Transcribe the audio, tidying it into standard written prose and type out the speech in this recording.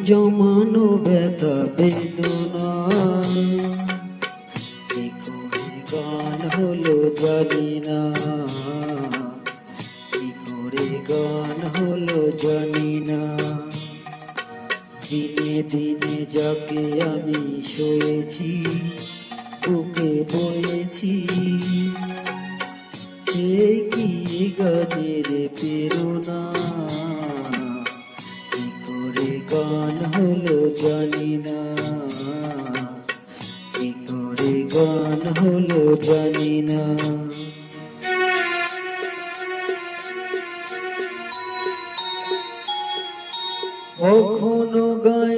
জমানো ব্যথা বেদনা কি করে গান হলো জানি না, কি করে গান হলো জানি না। দিনে দিনে যাকে আমি সয়েছি বুকে বয়েছি, সেই কি গানের প্রেরণা, কি করে গান হলো জানি না, কি করে গান হলো জানি না। কখনো গাই